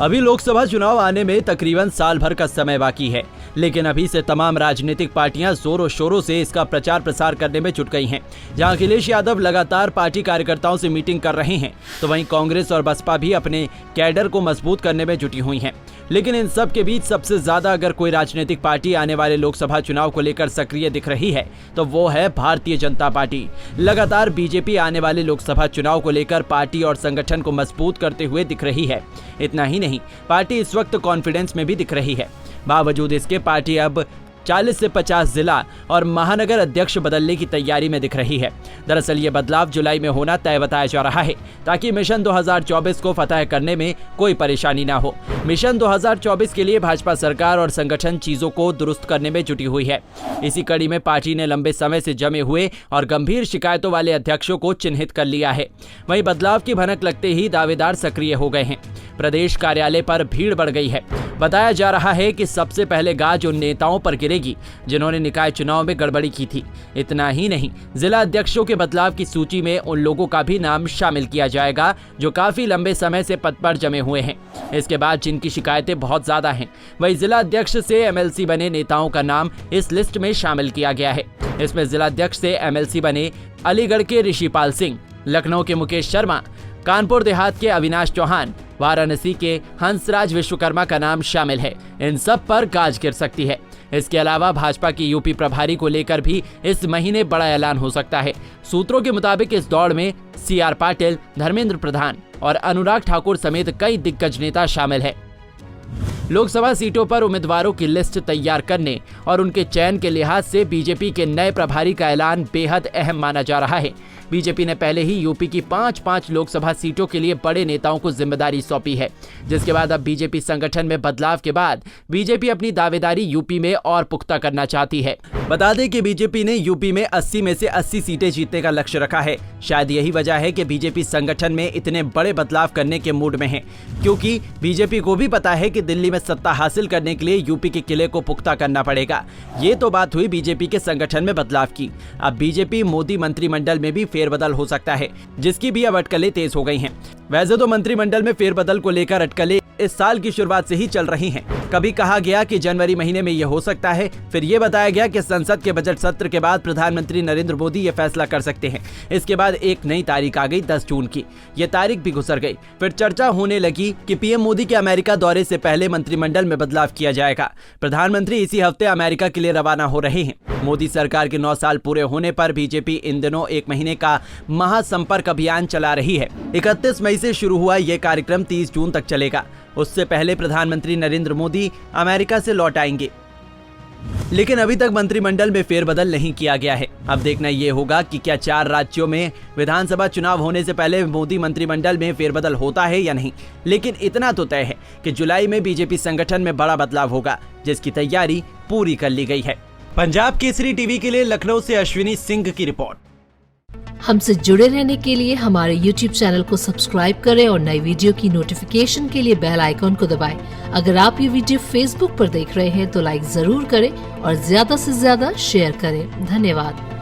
अभी लोकसभा चुनाव आने में तकरीबन साल भर का समय बाकी है, लेकिन अभी से तमाम राजनीतिक पार्टियां जोरों शोरों से इसका प्रचार प्रसार करने में जुट गई हैं। जहां अखिलेश यादव लगातार पार्टी कार्यकर्ताओं से मीटिंग कर रहे हैं, तो वहीं कांग्रेस और बसपा भी अपने कैडर को मजबूत करने में जुटी हुई हैं। लेकिन इन सब के बीच सबसे ज्यादा अगर कोई राजनीतिक पार्टी आने वाले लोकसभा चुनाव को लेकर सक्रिय दिख रही है तो वो है भारतीय जनता पार्टी। लगातार बीजेपी आने वाले लोकसभा चुनाव को लेकर पार्टी और संगठन को मजबूत करते हुए दिख रही है। इतना ही नहीं, पार्टी इस वक्त कॉन्फिडेंस में भी दिख रही है। बावजूद इसके पार्टी अब 40 से 50 जिला और महानगर अध्यक्ष बदलने की तैयारी में दिख रही है। दरअसल ये बदलाव जुलाई में होना तय बताया जा रहा है, ताकि मिशन 2024 को फतह करने में कोई परेशानी ना हो। मिशन 2024 के लिए भाजपा सरकार और संगठन चीजों को दुरुस्त करने में जुटी हुई है। इसी कड़ी में पार्टी ने लंबे समय से जमे हुए और गंभीर शिकायतों वाले अध्यक्षों को चिन्हित कर लिया है। वहीं बदलाव की भनक लगते ही दावेदार सक्रिय हो गए हैं। प्रदेश कार्यालय पर भीड़ बढ़ गई है। बताया जा रहा है कि सबसे पहले गाज उन नेताओं पर गिरेगी जिन्होंने निकाय चुनाव में गड़बड़ी की थी। इतना ही नहीं, जिला अध्यक्षों के बदलाव की सूची में उन लोगों का भी नाम शामिल किया जाएगा जो काफी लंबे समय से पद पर जमे हुए हैं। इसके बाद जिनकी शिकायतें बहुत ज्यादा हैं, वही जिला अध्यक्ष से एमएलसी बने नेताओं का नाम इस लिस्ट में शामिल किया गया है। इसमें जिला अध्यक्ष से एमएलसी बने अलीगढ़ के ऋषिपाल सिंह, लखनऊ के मुकेश शर्मा, कानपुर देहात के अविनाश चौहान, वाराणसी के हंसराज विश्वकर्मा का नाम शामिल है। इन सब पर गाज गिर सकती है। इसके अलावा भाजपा की यूपी प्रभारी को लेकर भी इस महीने बड़ा ऐलान हो सकता है। सूत्रों के मुताबिक इस दौड़ में सीआर पाटिल, धर्मेंद्र प्रधान और अनुराग ठाकुर समेत कई दिग्गज नेता शामिल है। लोकसभा सीटों पर उम्मीदवारों की लिस्ट तैयार करने और उनके चयन के लिहाज से बीजेपी के नए प्रभारी का ऐलान बेहद अहम माना जा रहा है। बीजेपी ने पहले ही यूपी की 5-5 लोकसभा सीटों के लिए बड़े नेताओं को जिम्मेदारी सौंपी है, जिसके बाद अब बीजेपी संगठन में बदलाव के बाद बीजेपी अपनी दावेदारी यूपी में और पुख्ता करना चाहती है। बता दें कि बीजेपी ने यूपी में 80 में से 80 सीटें जीतने का लक्ष्य रखा है। शायद यही वजह है कि बीजेपी संगठन में इतने बड़े बदलाव करने के मूड में है, क्योंकि बीजेपी को भी पता है कि दिल्ली में सत्ता हासिल करने के लिए यूपी के किले को पुख्ता करना पड़ेगा। ये तो बात हुई बीजेपी के संगठन में बदलाव की। अब बीजेपी मोदी मंत्रिमंडल में भी फेरबदल हो सकता है, जिसकी भी अब अटकलें तेज हो गई हैं। वैसे तो मंत्रिमंडल में फेरबदल को लेकर अटकलें इस साल की शुरुआत से ही चल रही हैं। कभी कहा गया कि जनवरी महीने में ये हो सकता है, फिर ये बताया गया कि संसद के बजट सत्र के बाद प्रधानमंत्री नरेंद्र मोदी ये फैसला कर सकते हैं। इसके बाद एक नई तारीख आ गई 10 जून की। ये तारीख भी गुजर गई। फिर चर्चा होने लगी कि पीएम मोदी के अमेरिका दौरे से पहले मंत्रिमंडल में बदलाव किया जाएगा। प्रधानमंत्री इसी हफ्ते अमेरिका के लिए रवाना हो रहे हैं। मोदी सरकार के 9 साल पूरे होने पर बीजेपी इन दिनों 1 महीने का महासंपर्क अभियान चला रही है। 31 मई से शुरू हुआ ये कार्यक्रम 30 जून तक चलेगा। उससे पहले प्रधानमंत्री नरेंद्र मोदी अमेरिका से लौट आएंगे, लेकिन अभी तक मंत्रिमंडल में फेरबदल नहीं किया गया है। अब देखना ये होगा कि क्या 4 राज्यों में विधानसभा चुनाव होने से पहले मोदी मंत्रिमंडल में फेरबदल होता है या नहीं। लेकिन इतना तो तय है कि जुलाई में बीजेपी संगठन में बड़ा बदलाव होगा, जिसकी तैयारी पूरी कर ली गई है। पंजाब केसरी टीवी के लिए लखनऊ से अश्विनी सिंह की रिपोर्ट। हमसे जुड़े रहने के लिए हमारे YouTube चैनल को सब्सक्राइब करें और नई वीडियो की नोटिफिकेशन के लिए बेल आइकॉन को दबाएं। अगर आप ये वीडियो Facebook पर देख रहे हैं तो लाइक जरूर करें और ज्यादा से ज्यादा शेयर करें। धन्यवाद।